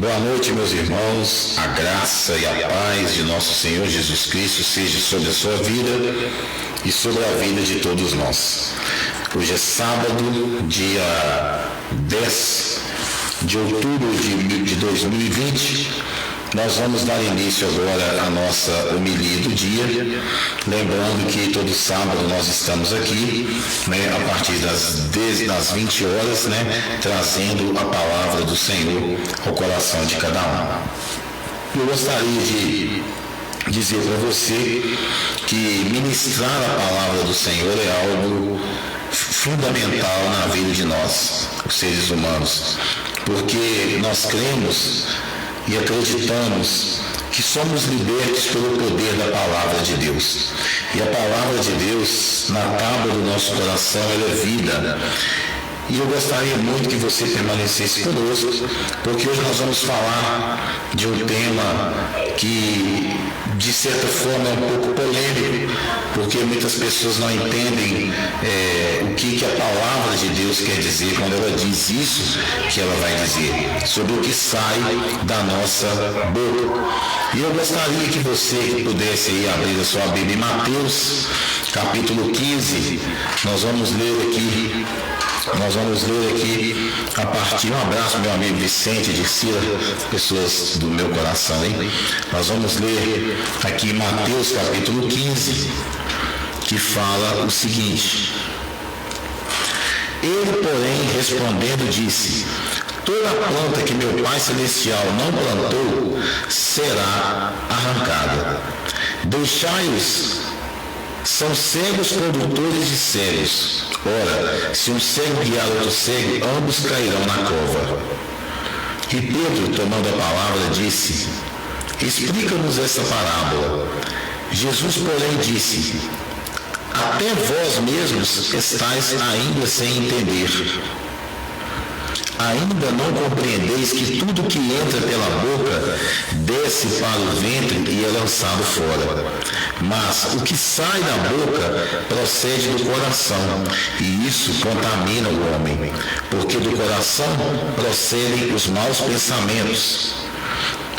Boa noite, meus irmãos. A graça e a paz de nosso Senhor Jesus Cristo seja sobre a sua vida e sobre a vida de todos nós. Hoje é sábado, dia 10 de outubro de 2020. Nós vamos dar início agora à nossa homilia do dia, lembrando que todo sábado nós estamos aqui, a partir das 20 horas, trazendo a palavra do Senhor ao coração de cada um. Eu gostaria de dizer para você que ministrar a palavra do Senhor é algo fundamental na vida de nós, os seres humanos, porque nós cremos e acreditamos que somos libertos pelo poder da palavra de Deus. E a palavra de Deus, na tábua do nosso coração, ela é vida. E eu gostaria muito que você permanecesse conosco, porque hoje nós vamos falar de um tema que, de certa forma, é um pouco polêmico, porque muitas pessoas não entendem o que a palavra de Deus quer dizer quando ela diz isso que ela vai dizer, sobre o que sai da nossa boca. E eu gostaria que você pudesse aí abrir a sua Bíblia em Mateus, capítulo 15, nós vamos ler aqui a partir, um abraço meu amigo Vicente, de Cira, pessoas do meu coração, hein? Nós vamos ler aqui em Mateus capítulo 15, que fala o seguinte: Ele, porém, respondendo, disse: Toda planta que meu Pai Celestial não plantou será arrancada. Deixai-os, são cegos condutores de cegos. Ora, se um cego guiar outro cego, ambos cairão na cova. E Pedro, tomando a palavra, disse: Explica-nos essa parábola. Jesus, porém, disse: Até vós mesmos estáis ainda sem entender. Ainda não compreendeis que tudo que entra pela boca desce para o ventre e é lançado fora. Mas o que sai da boca procede do coração, e isso contamina o homem, porque do coração procedem os maus pensamentos,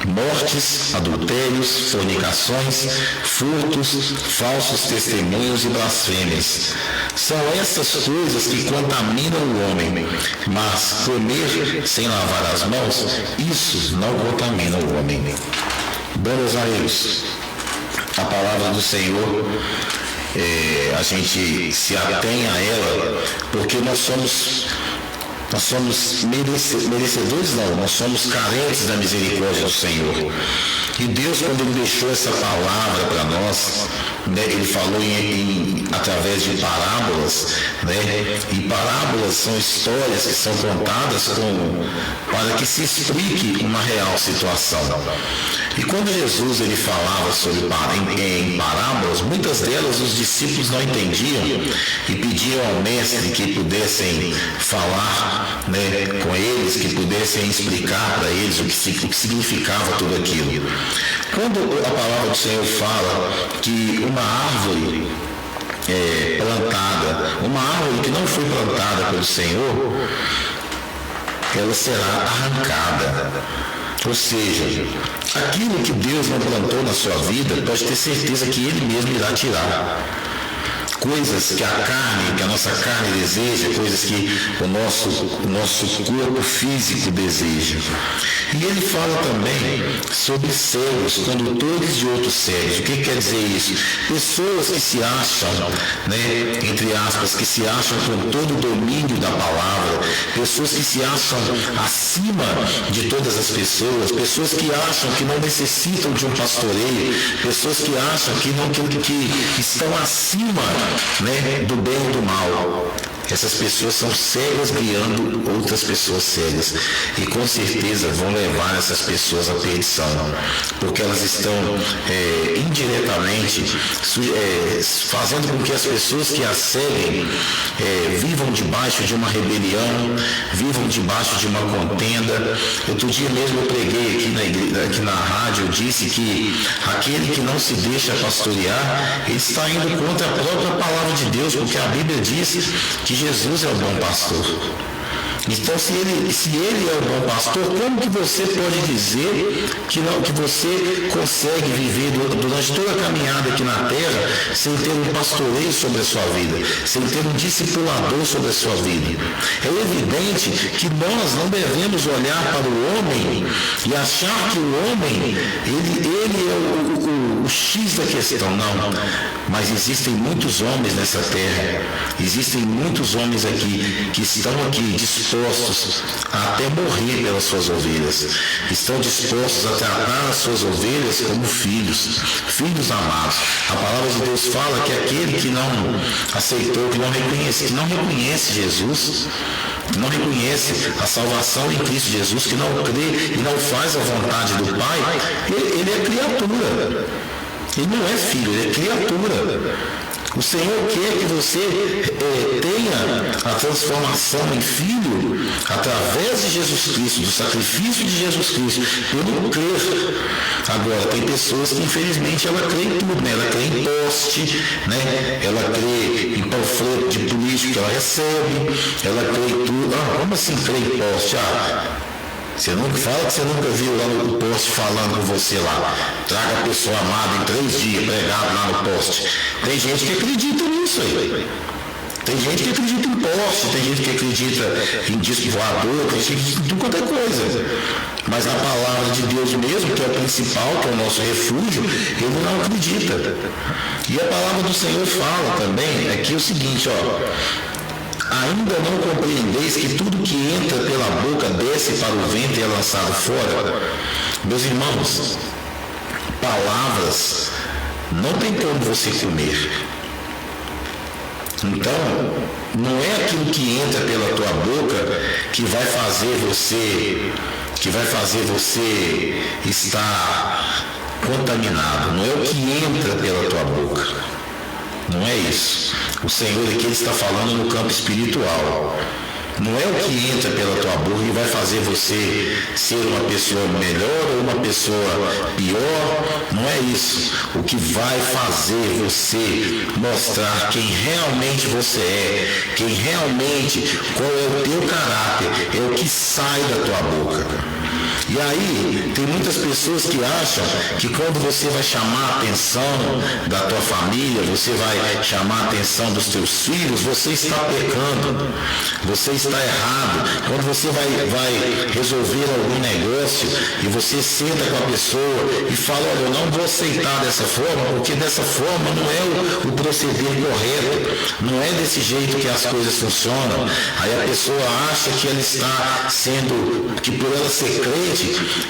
mortes, adultérios, fornicações, furtos, falsos testemunhos e blasfêmias. São essas coisas que contaminam o homem, mas comer sem lavar as mãos, isso não contamina o homem. Meus amigos, a palavra do Senhor, a gente se atém a ela, porque nós somos merecedores, não, nós somos carentes da misericórdia do Senhor. E Deus, quando Ele deixou essa palavra para nós, Ele falou através de parábolas, e parábolas são histórias que são contadas para que se explique uma real situação. E quando Jesus ele falava em parábolas, muitas delas os discípulos não entendiam e pediam ao mestre que pudessem falar com eles, que pudessem explicar para eles o que significava tudo aquilo. Quando a palavra do Senhor fala que uma árvore plantada, uma árvore que não foi plantada pelo Senhor, ela será arrancada. Ou seja, aquilo que Deus não plantou na sua vida, pode ter certeza que Ele mesmo irá tirar. Coisas que a nossa carne deseja, coisas que o nosso corpo físico deseja. E ele fala também sobre cegos, condutores de outros cegos. O que quer dizer isso? Pessoas que se acham, entre aspas, que se acham com todo o domínio da palavra, pessoas que se acham acima de todas as pessoas, pessoas que acham que não necessitam de um pastoreio, pessoas que acham que estão acima do bem e do mal. Essas pessoas são cegas guiando outras pessoas cegas, e com certeza vão levar essas pessoas à perdição, porque elas estão indiretamente fazendo com que as pessoas que as seguem vivam debaixo de uma rebelião, vivam debaixo de uma contenda. Outro dia mesmo eu preguei aqui na rádio, eu disse que aquele que não se deixa pastorear, ele está indo contra a própria palavra de Deus, porque a Bíblia diz que Jesus é o bom pastor. Então, se ele é o bom pastor, como que você pode dizer que você consegue viver durante toda a caminhada aqui na terra sem ter um pastoreio sobre a sua vida, sem ter um discipulador sobre a sua vida? É evidente que nós não devemos olhar para o homem e achar que o homem, ele é o X da questão. Não. Mas existem muitos homens nessa terra, existem muitos homens aqui que estão aqui dispostos a até morrer pelas suas ovelhas, estão dispostos a tratar as suas ovelhas como filhos amados. A palavra de Deus fala que aquele que não aceitou, que não reconhece Jesus, que não reconhece a salvação em Cristo Jesus, que não crê e não faz a vontade do Pai, ele é criatura. Ele não é filho, ele é criatura. O Senhor quer que você tenha a transformação em filho através de Jesus Cristo, do sacrifício de Jesus Cristo, pelo crer. Agora, tem pessoas que infelizmente ela crê em tudo, né? Ela crê em poste, né? Ela crê em panfleto de político que ela recebe, ela crê em tudo. Como assim crê em poste? Você nunca fala que você nunca viu lá no poste falando com você lá. Traga a pessoa amada em 3 dias, pregado lá no poste. Tem gente que acredita nisso aí. Tem gente que acredita em poste, tem gente que acredita em disco voador, tem gente que acredita em tudo quanto é coisa. Mas a palavra de Deus mesmo, que é o principal, que é o nosso refúgio, ele não acredita. E a palavra do Senhor fala também aqui o seguinte, ainda não compreendeis que tudo que entra pela boca desce para o ventre e é lançado fora? Meus irmãos, palavras não tem como você comer. Então, não é aquilo que entra pela tua boca que vai fazer você estar contaminado. Não é o que entra pela tua boca. Não é isso. O Senhor aqui está falando no campo espiritual. Não é o que entra pela tua boca que vai fazer você ser uma pessoa melhor ou uma pessoa pior. Não é isso. O que vai fazer você mostrar quem realmente você é, qual é o teu caráter, é o que sai da tua boca. E aí, tem muitas pessoas que acham que quando você vai chamar a atenção da tua família, você vai chamar a atenção dos teus filhos, você está pecando, você está errado. Quando você vai resolver algum negócio e você senta com a pessoa e fala, olha, eu não vou aceitar dessa forma, porque dessa forma não é o proceder correto, não é desse jeito que as coisas funcionam. Aí a pessoa acha que ela está que por ela ser crente,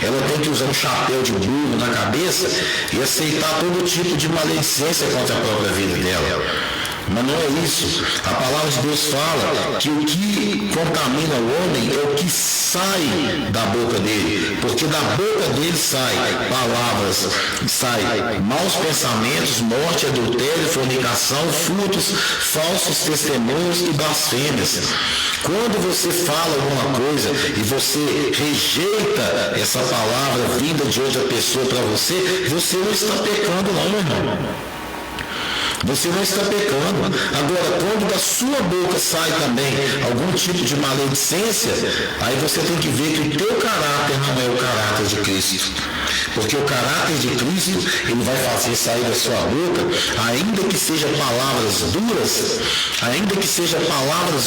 ela tem que usar um chapéu de burro na cabeça e aceitar todo tipo de maledicência contra a própria vida dela. Mas não é isso. A palavra de Deus fala que o que contamina o homem é o que sai da boca dele, porque da boca dele sai palavras, sai maus pensamentos, morte, adultério, fornicação, furtos, falsos testemunhos e blasfêmias. Quando você fala alguma coisa e você rejeita essa palavra vinda de outra pessoa para você, você não está pecando não, meu irmão. Você não está pecando. Agora, quando da sua boca sai também algum tipo de maledicência, aí você tem que ver que o teu caráter não é o caráter de Cristo. Porque o caráter de Cristo, ele vai fazer sair da sua boca, ainda que sejam palavras duras, ainda que sejam palavras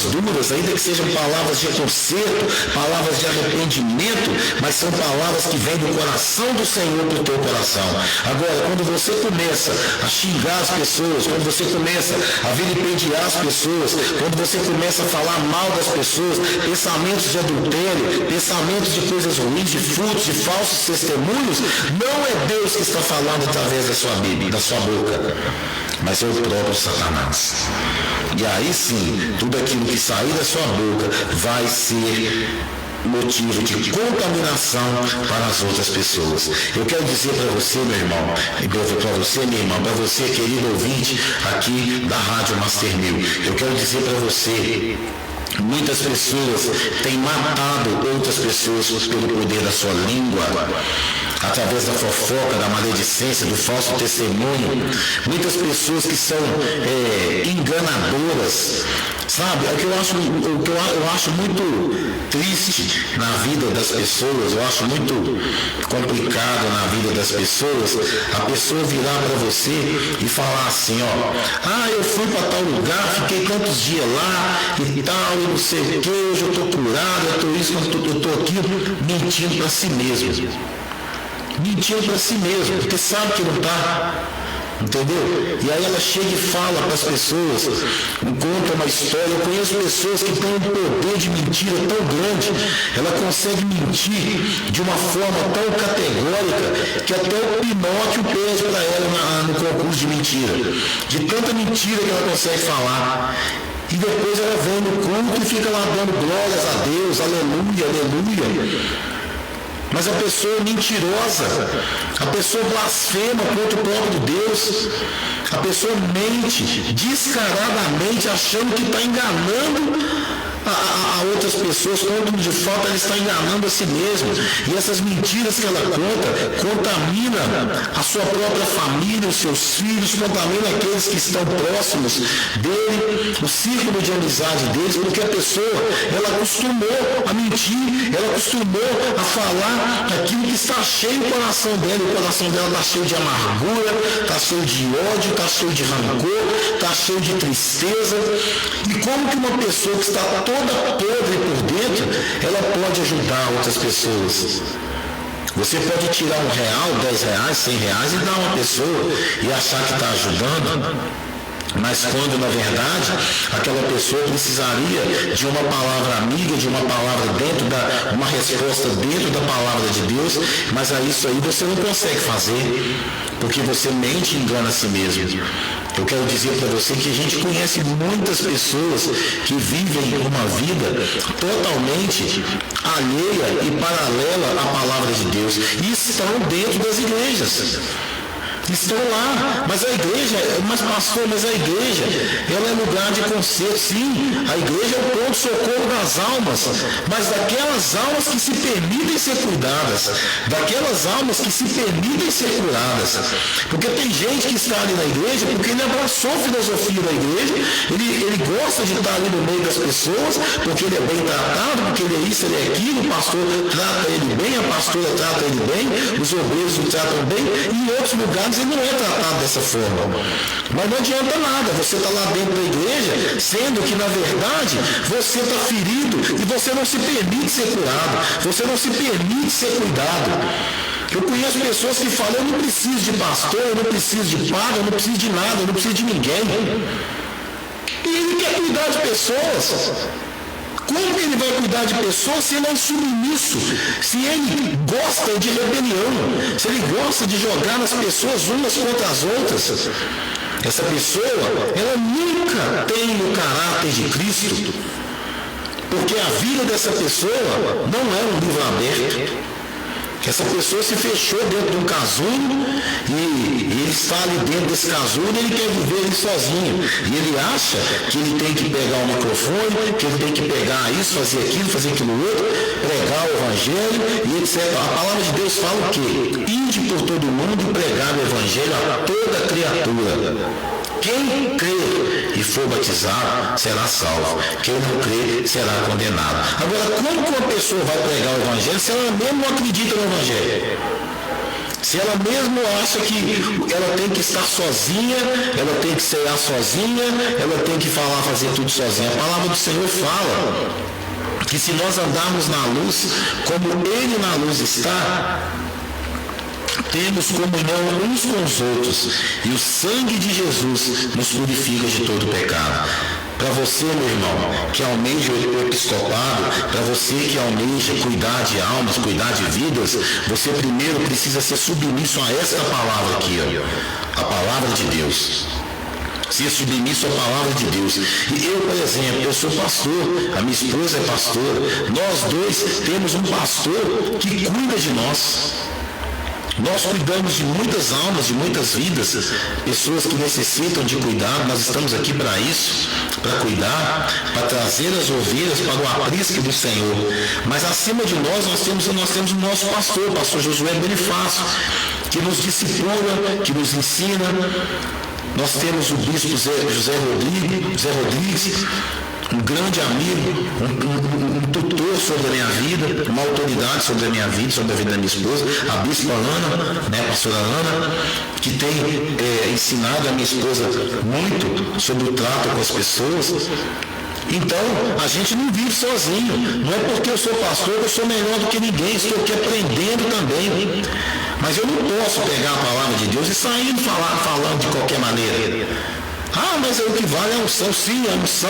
de conserto, palavras de arrependimento, mas são palavras que vêm do coração do Senhor para o teu coração. Agora, quando você começa a xingar as pessoas, quando você começa a vilipendiar as pessoas, quando você começa a falar mal das pessoas, pensamentos de adultério, pensamentos de coisas ruins, de frutos, de falsos testemunhos, não é Deus que está falando através da sua Bíblia, da sua boca, mas é o próprio Satanás. E aí sim, tudo aquilo que sair da sua boca vai ser motivo de contaminação para as outras pessoas. Eu quero dizer para você, meu irmão, e para você, minha irmã, para você, querido ouvinte aqui da Rádio Master 1000, eu quero dizer para você, muitas pessoas têm matado outras pessoas pelo poder da sua língua, através da fofoca, da maledicência, do falso testemunho. Muitas pessoas que são enganadoras, Sabe, eu acho muito triste na vida das pessoas, eu acho muito complicado na vida das pessoas, a pessoa virar para você e falar assim, eu fui para tal lugar, fiquei tantos dias lá e tal, e não sei o que, hoje eu estou curado, eu estou isso, eu estou aquilo, mentindo para si mesmo. Mentindo para si mesmo, porque sabe que não está. Entendeu? E aí ela chega e fala para as pessoas, conta uma história. Eu conheço pessoas que têm um poder de mentira tão grande, ela consegue mentir de uma forma tão categórica que até o Pinóquio pede para ela no concurso de mentira. De tanta mentira que ela consegue falar. E depois ela vem no culto e fica lá dando glórias a Deus, aleluia, aleluia. Mas a pessoa é mentirosa, a pessoa blasfema contra o próprio Deus, a pessoa mente descaradamente achando que está enganando a outras pessoas, quando de fato ela está enganando a si mesma. E essas mentiras que ela contamina a sua própria família, os seus filhos, contamina aqueles que estão próximos dele, o círculo de amizade deles, porque a pessoa, ela acostumou a mentir, ela acostumou a falar aquilo que está cheio o coração dela. O coração dela está cheio de amargura, está cheio de ódio, está cheio de rancor, está cheio de tristeza. E como que uma pessoa que está toda podre por dentro, ela pode ajudar outras pessoas? Você pode tirar R$1, R$10, R$100 e dar a uma pessoa e achar que está ajudando, mas quando na verdade aquela pessoa precisaria de uma palavra amiga, de uma palavra uma resposta dentro da palavra de Deus, mas a isso aí você não consegue fazer, porque você mente e engana a si mesmo. Eu quero dizer para você que a gente conhece muitas pessoas que vivem uma vida totalmente alheia e paralela à palavra de Deus e estão dentro das igrejas. Estão lá, mas a igreja, mas a igreja, ela é lugar de conserto, sim, a igreja é o ponto de socorro das almas, mas daquelas almas que se permitem ser cuidadas, daquelas almas que se permitem ser curadas, porque tem gente que está ali na igreja porque ele abraçou a filosofia da igreja, ele gosta de estar ali no meio das pessoas, porque ele é bem tratado, porque ele é isso, ele é aquilo, o pastor trata ele bem, a pastora trata ele bem, os obreiros o tratam bem, e em outros lugares ele não é tratado dessa forma. Mas não adianta nada, você está lá dentro da igreja, sendo que na verdade você está ferido e você não se permite ser curado, você não se permite ser cuidado. Eu conheço pessoas que falam, eu não preciso de pastor, eu não preciso de padre, eu não preciso de nada, eu não preciso de ninguém. E ele quer cuidar de pessoas. Como que ele vai cuidar de pessoas se ele é submisso? Se ele gosta de rebelião, se ele gosta de jogar nas pessoas umas contra as outras? Essa pessoa, ela nunca tem o caráter de Cristo, porque a vida dessa pessoa não é um livro aberto. Essa pessoa se fechou dentro de um casulo e ele está ali dentro desse casulo e ele quer viver ele sozinho. E ele acha que ele tem que pegar o microfone, que ele tem que pegar isso, fazer aquilo outro, pregar o evangelho e etc. A palavra de Deus fala o quê? Ide por todo mundo e pregar o evangelho a toda criatura. Quem crer e for batizado será salvo. Quem não crer será condenado. Agora, como que uma pessoa vai pregar o evangelho se ela mesmo não acredita no evangelho? Se ela mesmo acha que ela tem que estar sozinha, ela tem que cear sozinha, ela tem que fazer tudo sozinha. A palavra do Senhor fala que se nós andarmos na luz, como Ele na luz está, temos comunhão uns com os outros, e o sangue de Jesus nos purifica de todo pecado. Para você, meu irmão, que almeja o episcopado, para você que almeja cuidar de almas, cuidar de vidas, você primeiro precisa ser submisso a esta palavra aqui, a palavra de Deus. Ser submisso à palavra de Deus. E eu, por exemplo, eu sou pastor, a minha esposa é pastora, nós dois temos um pastor que cuida de nós. Nós cuidamos de muitas almas, de muitas vidas, pessoas que necessitam de cuidado. Nós estamos aqui para isso, para cuidar, para trazer as ovelhas para o aprisco do Senhor. Mas acima de nós temos o nosso pastor, o pastor Josué Bonifácio, que nos discipula, que nos ensina. Nós temos o bispo José Rodrigues, um grande amigo, um tutor sobre a minha vida, uma autoridade sobre a minha vida, sobre a vida da minha esposa, a bispa Ana, né, a pastora Ana, que tem ensinado a minha esposa muito sobre o trato com as pessoas. Então, a gente não vive sozinho. Não é porque eu sou pastor que eu sou melhor do que ninguém. Estou aqui aprendendo também. Mas eu não posso pegar a palavra de Deus e sair falando de qualquer maneira. Ah, mas o que vale é a unção. Sim, a unção,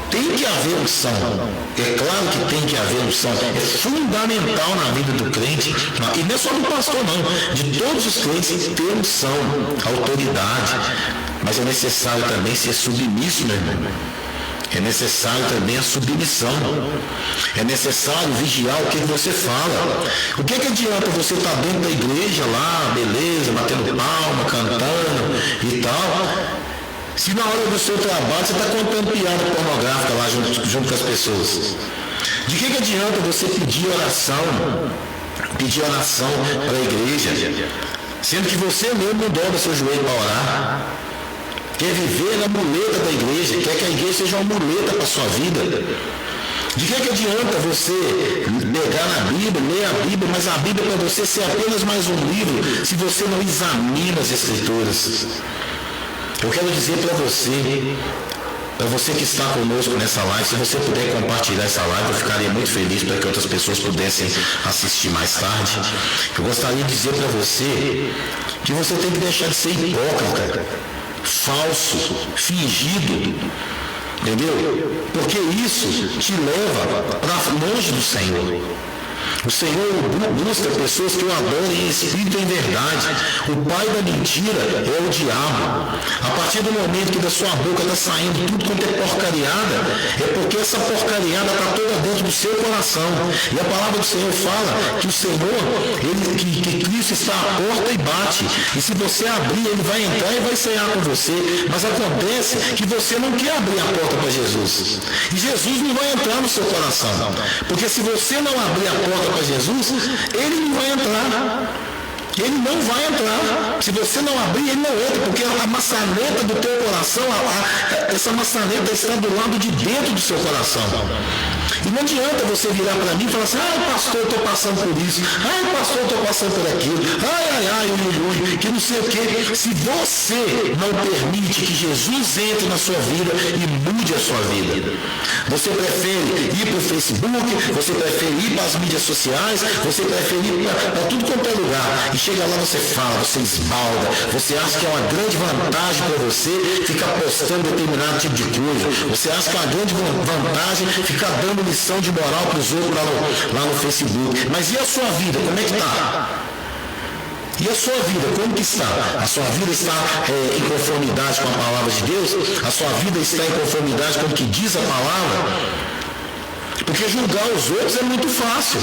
tem que haver unção. É claro que tem que haver unção. É fundamental na vida do crente. E não é só do pastor, não. De todos os crentes ter unção, autoridade. Mas é necessário também ser submisso, meu irmão. É necessário também a submissão. É necessário vigiar o que você fala. O que adianta você estar dentro da igreja lá, beleza, batendo palma, cantando e tal, se na hora do seu trabalho você está contando piada pornográfica lá junto com as pessoas? De que adianta você pedir oração para a igreja, sendo que você mesmo não dobra seu joelho para orar? Quer viver na muleta da igreja, quer que a igreja seja uma muleta para a sua vida. De que adianta você pegar na Bíblia, ler a Bíblia, mas a Bíblia para você ser apenas mais um livro, se você não examina as Escrituras? Eu quero dizer para você que está conosco nessa live, se você puder compartilhar essa live, eu ficaria muito feliz para que outras pessoas pudessem assistir mais tarde. Eu gostaria de dizer para você que você tem que deixar de ser hipócrita, falso, fingido, entendeu? Porque isso te leva para longe do Senhor. O Senhor busca pessoas que o adorem em espírito e em verdade. O pai da mentira é o diabo. A partir do momento que da sua boca está saindo tudo quanto é porcariada, é porque essa porcariada está toda dentro do seu coração. E a palavra do Senhor fala que o Senhor, que Cristo está à porta e bate. E se você abrir, Ele vai entrar e vai cear com você. Mas acontece que você não quer abrir a porta para Jesus. E Jesus não vai entrar no seu coração. Porque se você não abrir a porta para Jesus, Ele não vai entrar. Ele não vai entrar. Se você não abrir, Ele não entra, porque a maçaneta do teu coração, essa maçaneta está do lado de dentro do seu coração. E não adianta você virar para mim e falar assim: ai, pastor, eu estou passando por isso. Ai, pastor, eu estou passando por aquilo. Ai, que não sei o quê. Se você não permite que Jesus entre na sua vida e mude a sua vida, você prefere ir para o Facebook, você prefere ir para as mídias sociais, você prefere ir para tudo quanto é lugar. E chega lá, você fala, você esbalda, você acha que é uma grande vantagem para você ficar postando determinado tipo de coisa. Você acha que é uma grande vantagem ficar dando lição de moral para os outros lá no Facebook. Mas e a sua vida? Como é que está? E a sua vida, como que está? A sua vida está em conformidade com a palavra de Deus? A sua vida está em conformidade com o que diz a palavra? Porque julgar os outros é muito fácil.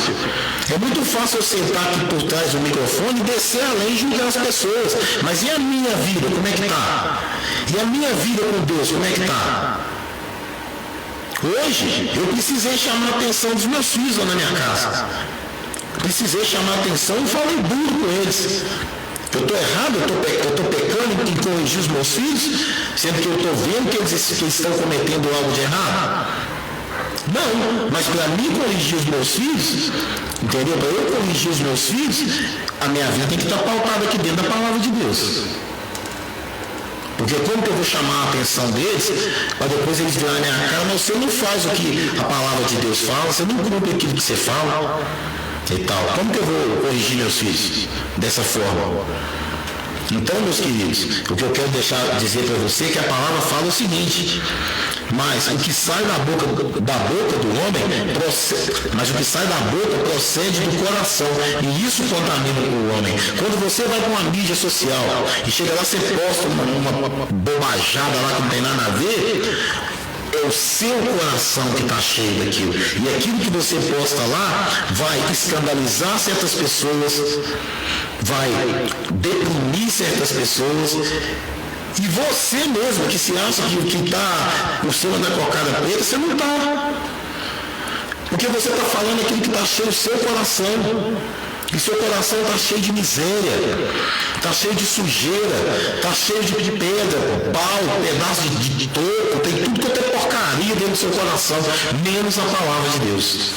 É muito fácil eu sentar aqui por trás do microfone e descer além e julgar as pessoas. Mas e a minha vida, como é que está? E a minha vida com Deus, como é que está? Hoje, eu precisei chamar a atenção dos meus filhos lá na minha casa. Precisei chamar a atenção e falei duro com eles. Eu estou errado, eu estou pecando em corrigir os meus filhos, sendo que eu estou vendo que eles estão cometendo algo de errado. Não, mas para mim corrigir os meus filhos, entendeu? Para eu corrigir os meus filhos, a minha vida tem que estar pautada aqui dentro da palavra de Deus. Porque como que eu vou chamar a atenção deles, para depois eles virarem na minha cara: mas você não faz o que a palavra de Deus fala, você não cumpre aquilo que você fala e tal. Como que eu vou corrigir meus filhos dessa forma? Então, meus queridos, o que eu quero dizer para você é que a palavra fala o seguinte: mas o que sai da boca do homem procede do coração, e isso contamina o homem. Quando você vai para uma mídia social e chega lá, você posta uma bobajada lá que não tem nada a ver, é o seu coração que está cheio daquilo. E aquilo que você posta lá vai escandalizar certas pessoas, vai deprimir certas pessoas. E você mesmo, que se acha que está por cima da cocada preta, você não está. Porque você está falando aquilo que está cheio do seu coração. E seu coração está cheio de miséria, está cheio de sujeira, está cheio de pedra, pau, pedaço de toco, tem tudo quanto é porcaria dentro do seu coração, menos a palavra de Deus.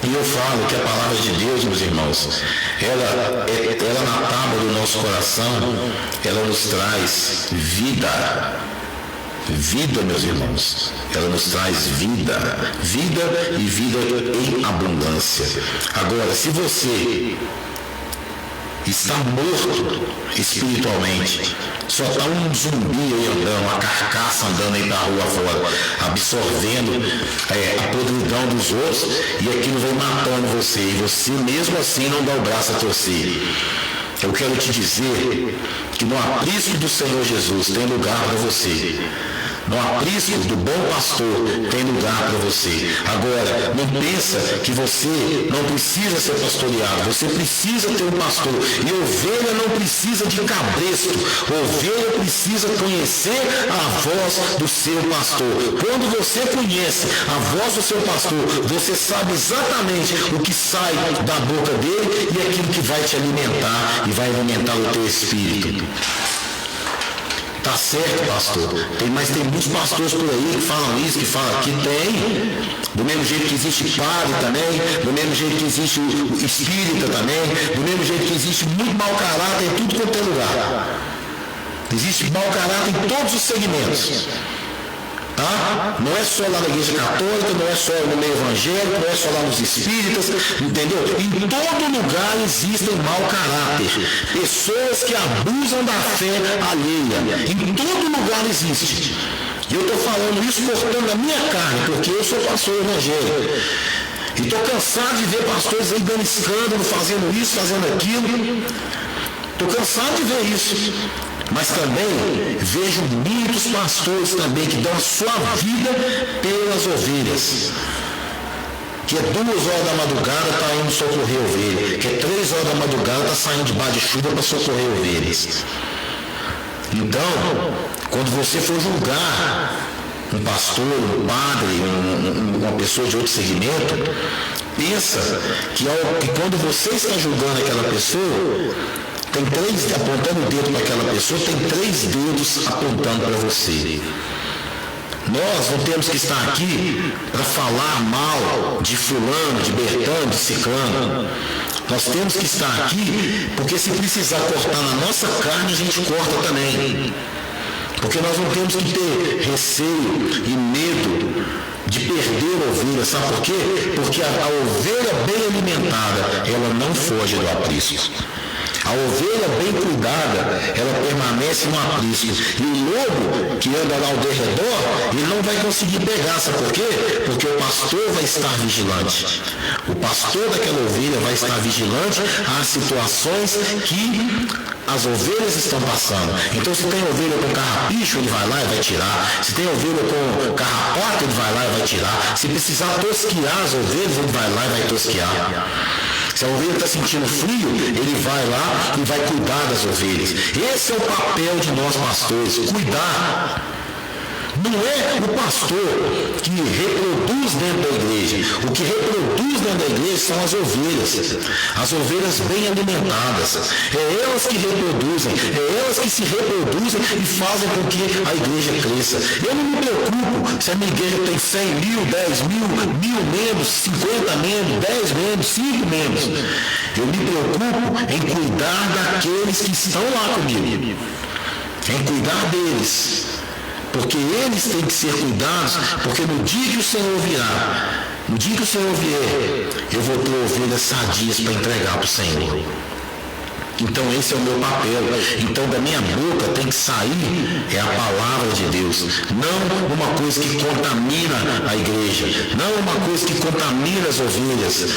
E eu falo que a palavra de Deus, meus irmãos, ela na tábua do nosso coração, ela nos traz vida. Vida, meus irmãos, ela nos traz vida e vida em abundância. Agora, se você está morto espiritualmente, só está um zumbi aí andando, uma carcaça andando aí na rua fora, absorvendo a podridão dos outros, e aquilo vem matando você, e você mesmo assim não dá o braço a torcer. Eu quero te dizer que no aprisco do Senhor Jesus tem lugar para você. No aprisco do bom pastor tem lugar para você. Agora, não pensa que você não precisa ser pastoreado. Você precisa ter um pastor. E ovelha não precisa de cabresto. Ovelha precisa conhecer a voz do seu pastor. Quando você conhece a voz do seu pastor, você sabe exatamente o que sai da boca dele e aquilo que vai te alimentar e vai alimentar o teu espírito. Tá certo, pastor. Mas tem muitos pastores por aí que falam isso, que falam que tem. Do mesmo jeito que existe padre também, do mesmo jeito que existe o espírita também, do mesmo jeito que existe muito mau caráter em tudo quanto é lugar. Existe mau caráter em todos os segmentos. Tá? Não é só lá na igreja católica, não é só no meio evangélico, não é só lá nos espíritas, entendeu? Em todo lugar existem mau caráter, pessoas que abusam da fé alheia, em todo lugar existe. E eu estou falando isso cortando a minha carne, porque eu sou pastor evangélico. E estou cansado de ver pastores aí dando escândalo, fazendo isso, fazendo aquilo. Estou cansado de ver isso. Mas também vejo muitos pastores também que dão a sua vida pelas ovelhas. Que é 2 horas da madrugada está indo socorrer ovelha. Que é 3 horas da madrugada está saindo debaixo de chuva para socorrer ovelhas. Então, quando você for julgar um pastor, um padre, uma pessoa de outro segmento, pensa que quando você está julgando aquela pessoa, tem 3 apontando o dedo para aquela pessoa, tem 3 dedos apontando para você. Nós não temos que estar aqui para falar mal de fulano, de Bertano, de Ciclano. Nós temos que estar aqui porque se precisar cortar na nossa carne, a gente corta também. Porque nós não temos que ter receio e medo de perder a ovelha. Sabe por quê? Porque a ovelha bem alimentada, ela não foge do aprisco. A ovelha bem cuidada, ela permanece no aprisco. E o lobo que anda lá ao derredor, ele não vai conseguir pegar. Sabe por quê? Porque o pastor vai estar vigilante. O pastor daquela ovelha vai estar vigilante às situações que as ovelhas estão passando. Então, se tem ovelha com carrapicho, ele vai lá e vai tirar. Se tem ovelha com carrapato, ele vai lá e vai tirar. Se precisar tosquiar as ovelhas, ele vai lá e vai tosquiar. Se a ovelha está sentindo frio, ele vai lá e vai cuidar das ovelhas. Esse é o papel de nós pastores, cuidar. Não é o pastor que reproduz dentro da igreja. O que reproduz dentro da igreja são as ovelhas bem alimentadas. É elas que reproduzem, é elas que se reproduzem e fazem com que a igreja cresça. Eu não me preocupo se a minha igreja tem 100 mil, 10 mil, 1000 membros, 50 membros, 10 membros, 5 membros. Eu me preocupo em cuidar daqueles que estão lá comigo, em cuidar deles. Porque eles têm que ser cuidados, porque no dia que o Senhor virá, no dia que o Senhor vier, eu vou ter ovelhas sadias para entregar para o Senhor. Então esse é o meu papel. Então da minha boca tem que sair a palavra de Deus. Não uma coisa que contamina a igreja, não uma coisa que contamina as ovelhas.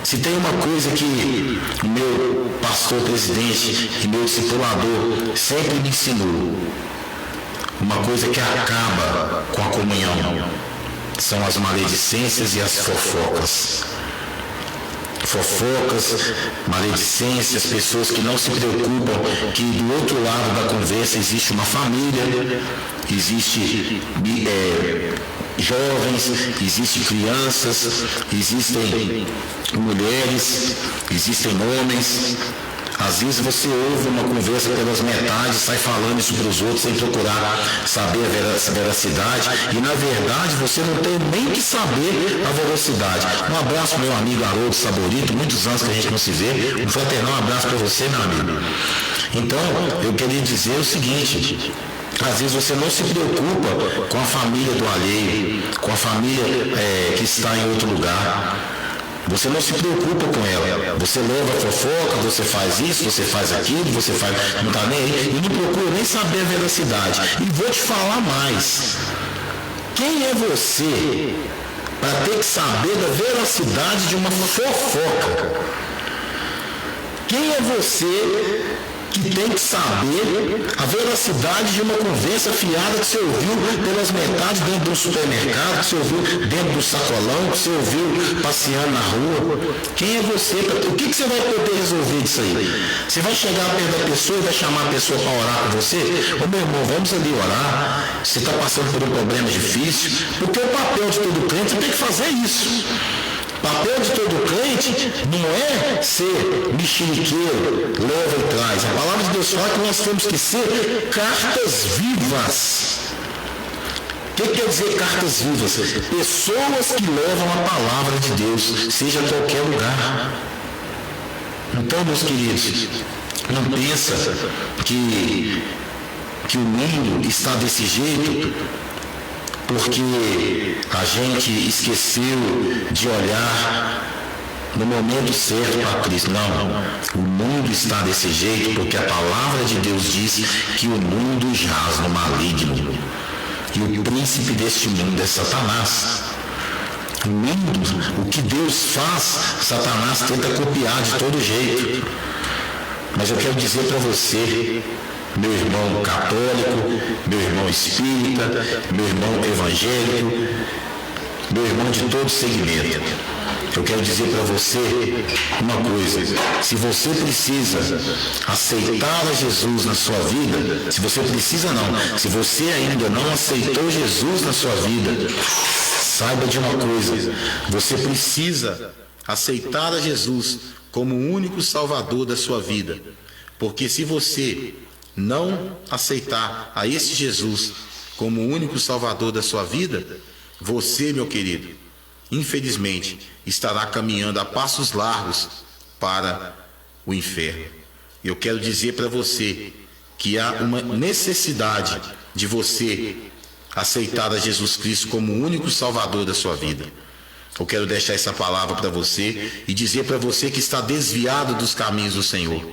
Se tem uma coisa que o meu pastor presidente e meu discipulador sempre me ensinou, uma coisa que acaba com a comunhão, são as maledicências e as fofocas. Fofocas, maledicências, pessoas que não se preocupam que do outro lado da conversa existe uma família, existe jovens, existem crianças, existem mulheres, existem homens. Às vezes você ouve uma conversa pelas metades, sai falando isso para os outros sem procurar saber a veracidade, e na verdade você não tem nem que saber a velocidade. Um abraço para meu amigo Haroldo Saborito, muitos anos que a gente não se vê, um fraternal abraço para você, meu amigo. Então, eu queria dizer o seguinte: às vezes você não se preocupa com a família do alheio, com a família que está em outro lugar. Você não se preocupa com ela. Você leva a fofoca, você faz isso, você faz aquilo, você faz. Não está nem aí. E não procura nem saber a veracidade. E vou te falar mais. Quem é você para ter que saber da veracidade de uma fofoca? Quem é você que tem que saber a veracidade de uma conversa fiada que você ouviu pelas metades dentro de um supermercado, que você ouviu dentro do sacolão, que você ouviu passeando na rua? Quem é você? O que você vai poder resolver disso aí? Você vai chegar perto da pessoa e vai chamar a pessoa para orar com você? Ô meu irmão, vamos ali orar. Você está passando por um problema difícil, porque o papel de todo crente tem que fazer isso. O papel de todo crente não é ser mexeriqueiro, leva e traz. A palavra de Deus fala que nós temos que ser cartas vivas. O que quer dizer cartas vivas? Pessoas que levam a palavra de Deus, seja em qualquer lugar. Então, meus queridos, não pensa que o mundo está desse jeito porque a gente esqueceu de olhar no momento certo para Cristo. Não, o mundo está desse jeito porque a palavra de Deus diz que o mundo jaz no maligno. E o príncipe deste mundo é Satanás. O mundo, o que Deus faz, Satanás tenta copiar de todo jeito. Mas eu quero dizer para você, meu irmão católico, meu irmão espírita, meu irmão evangélico, meu irmão de todo segmento, eu quero dizer para você uma coisa: se você precisa aceitar a Jesus na sua vida, se você ainda não aceitou Jesus na sua vida, saiba de uma coisa: você precisa aceitar a Jesus como o único Salvador da sua vida, porque se você não aceitar a esse Jesus como o único Salvador da sua vida, você, meu querido, infelizmente, estará caminhando a passos largos para o inferno. Eu quero dizer para você que há uma necessidade de você aceitar a Jesus Cristo como o único Salvador da sua vida. Eu quero deixar essa palavra para você e dizer para você que está desviado dos caminhos do Senhor: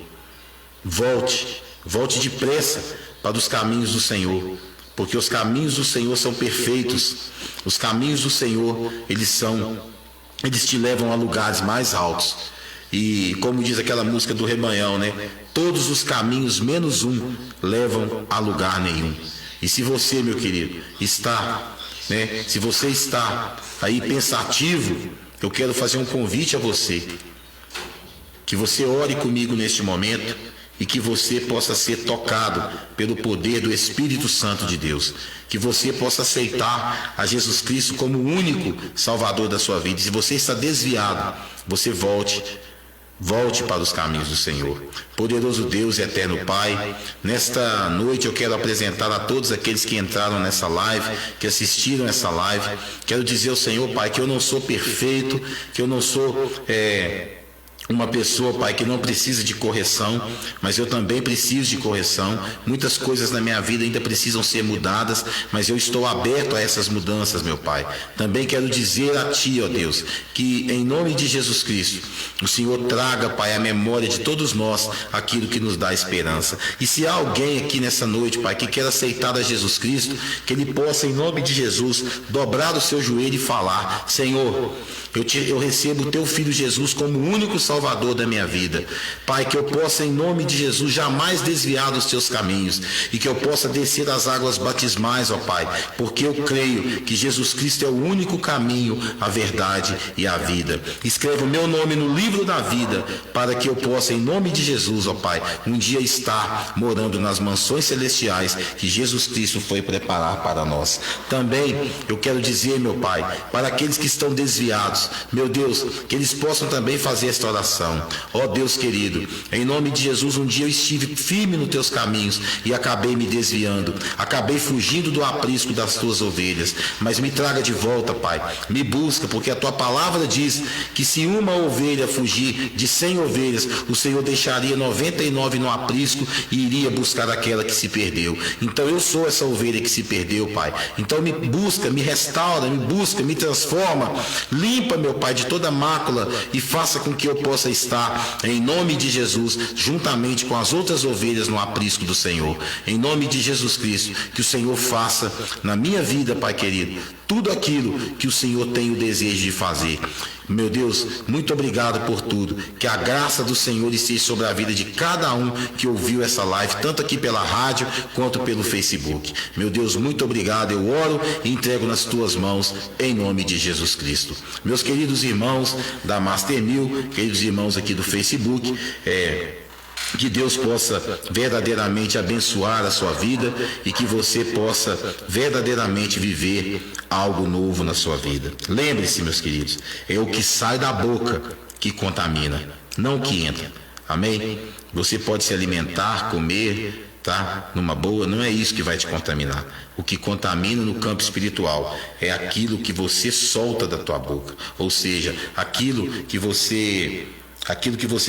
volte depressa para os caminhos do Senhor, porque os caminhos do Senhor são perfeitos. Os caminhos do Senhor, eles te levam a lugares mais altos. E como diz aquela música do Rebanhão, né? Todos os caminhos menos um levam a lugar nenhum. E se você, meu querido, se você está aí pensativo, eu quero fazer um convite a você, que você ore comigo neste momento e que você possa ser tocado pelo poder do Espírito Santo de Deus, que você possa aceitar a Jesus Cristo como o único Salvador da sua vida. Se você está desviado, você volte para os caminhos do Senhor. Poderoso Deus e eterno Pai, nesta noite eu quero apresentar a todos aqueles que entraram nessa live, que assistiram essa live. Quero dizer ao Senhor, Pai, que eu não sou perfeito, que eu não sou uma pessoa, Pai, que não precisa de correção, mas eu também preciso de correção. Muitas coisas na minha vida ainda precisam ser mudadas, mas eu estou aberto a essas mudanças, meu Pai. Também quero dizer a Ti, ó Deus, que em nome de Jesus Cristo, o Senhor traga, Pai, à memória de todos nós aquilo que nos dá esperança. E se há alguém aqui nessa noite, Pai, que quer aceitar a Jesus Cristo, que ele possa, em nome de Jesus, dobrar o seu joelho e falar: Senhor, eu recebo o Teu Filho Jesus como o único Salvador Salvador da minha vida. Pai, que eu possa, em nome de Jesus, jamais desviar dos teus caminhos e que eu possa descer das águas batismais, ó Pai, porque eu creio que Jesus Cristo é o único caminho, a verdade e a vida. Escreva o meu nome no livro da vida para que eu possa, em nome de Jesus, ó Pai, um dia estar morando nas mansões celestiais que Jesus Cristo foi preparar para nós. Também eu quero dizer, meu Pai, para aqueles que estão desviados, meu Deus, que eles possam também fazer esta oração. Ó Deus querido, em nome de Jesus, um dia eu estive firme nos teus caminhos e acabei me desviando, acabei fugindo do aprisco das tuas ovelhas, mas me traga de volta, Pai, me busca, porque a tua palavra diz que se uma ovelha fugir de 100 ovelhas, o Senhor deixaria 99 no aprisco e iria buscar aquela que se perdeu. Então eu sou essa ovelha que se perdeu, Pai. Então me busca, me restaura, me busca, me transforma, limpa, meu Pai, de toda mácula e faça com que eu possa estar, em nome de Jesus, juntamente com as outras ovelhas no aprisco do Senhor. Em nome de Jesus Cristo, que o Senhor faça na minha vida, Pai querido, tudo aquilo que o Senhor tem o desejo de fazer. Meu Deus, muito obrigado por tudo. Que a graça do Senhor esteja sobre a vida de cada um que ouviu essa live, tanto aqui pela rádio quanto pelo Facebook. Meu Deus, muito obrigado. Eu oro e entrego nas tuas mãos, em nome de Jesus Cristo. Meus queridos irmãos da Master 1000, queridos irmãos aqui do Facebook, que Deus possa verdadeiramente abençoar a sua vida e que você possa verdadeiramente viver algo novo na sua vida. Lembre-se, meus queridos, é o que sai da boca que contamina, não o que entra. Amém? Você pode se alimentar, comer, tá? Numa boa, não é isso que vai te contaminar. O que contamina no campo espiritual é aquilo que você solta da tua boca, ou seja, aquilo que você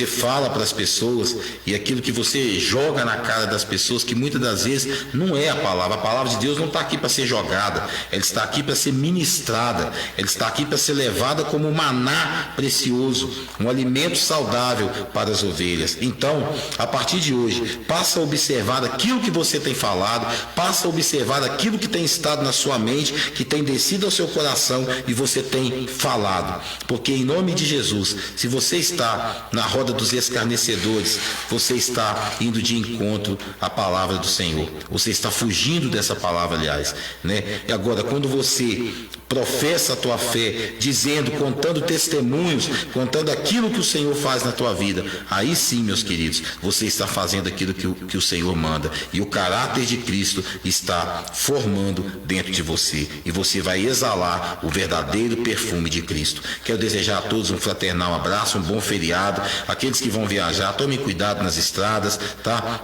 fala para as pessoas e aquilo que você joga na cara das pessoas, que muitas das vezes não é a palavra. A palavra de Deus não está aqui para ser jogada, ela está aqui para ser ministrada, ela está aqui para ser levada como um maná precioso, um alimento saudável para as ovelhas. Então, a partir de hoje, passa a observar aquilo que você tem falado, passa a observar aquilo que tem estado na sua mente, que tem descido ao seu coração e você tem falado. Porque em nome de Jesus, se você está na roda dos escarnecedores, você está indo de encontro à palavra do Senhor. Você está fugindo dessa palavra, aliás, né? E agora, quando você professa a tua fé, dizendo, contando testemunhos, contando aquilo que o Senhor faz na tua vida, aí sim, meus queridos, você está fazendo aquilo que o Senhor manda, e o caráter de Cristo está formando dentro de você, e você vai exalar o verdadeiro perfume de Cristo. Quero desejar a todos um fraternal abraço, um bom feriado. Aqueles que vão viajar, tome cuidado nas estradas, tá?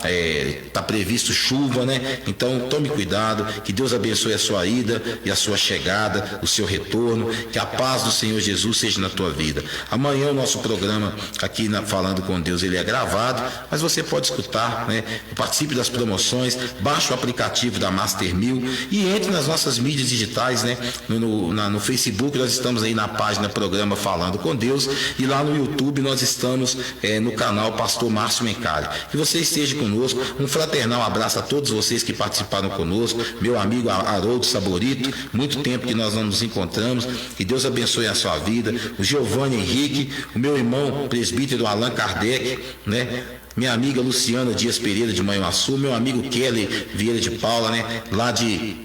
Tá previsto chuva, né? Então tome cuidado, que Deus abençoe a sua ida e a sua chegada, o seu retorno, que a paz do Senhor Jesus seja na tua vida. Amanhã o nosso programa aqui Falando com Deus, ele é gravado, mas você pode escutar, né? Participe das promoções, baixe o aplicativo da Master 1000 e entre nas nossas mídias digitais, né? No Facebook nós estamos aí na página Programa Falando com Deus, e lá no YouTube nós estamos no canal Pastor Márcio Mencalli. Que você esteja conosco. Um fraternal abraço a todos vocês que participaram conosco. Meu amigo Haroldo Saborito, muito tempo que nós não nos encontramos. Que Deus abençoe a sua vida. O Giovanni Henrique, o meu irmão presbítero Allan Kardec, né? Minha amiga Luciana Dias Pereira de Manhuaçu, meu amigo Kelly Vieira de Paula, né? Lá de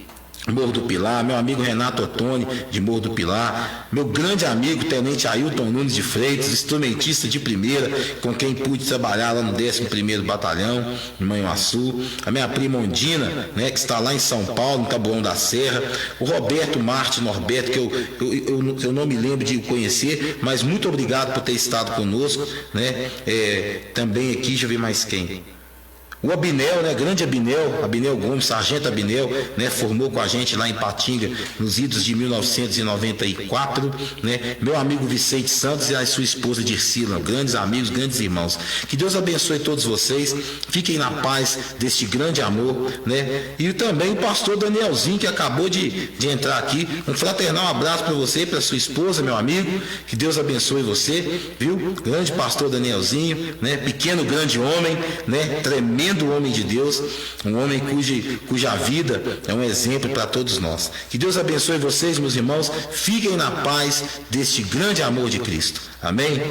Morro do Pilar, meu amigo Renato Ottoni de Morro do Pilar, meu grande amigo Tenente Ailton Nunes de Freitas, instrumentista de primeira, com quem pude trabalhar lá no 11º Batalhão, em Manhuaçu, a minha prima Ondina, né, que está lá em São Paulo, no Taboão da Serra, o Roberto Marte Norberto, que eu não me lembro de o conhecer, mas muito obrigado por ter estado conosco, né, também aqui, deixa eu ver mais quem. O Abinel, né, grande Abinel Gomes, sargento Abinel, né, formou com a gente lá em Patinga, nos idos de 1994, né, meu amigo Vicente Santos e a sua esposa Dircila, grandes amigos, grandes irmãos. Que Deus abençoe todos vocês, fiquem na paz deste grande amor, né, e também o pastor Danielzinho, que acabou de entrar aqui, um fraternal abraço para você e para sua esposa, meu amigo, que Deus abençoe você, viu, grande pastor Danielzinho, né, pequeno grande homem, né, tremendo homem de Deus, um homem cuja vida é um exemplo para todos nós. Que Deus abençoe vocês, meus irmãos, fiquem na paz deste grande amor de Cristo. Amém?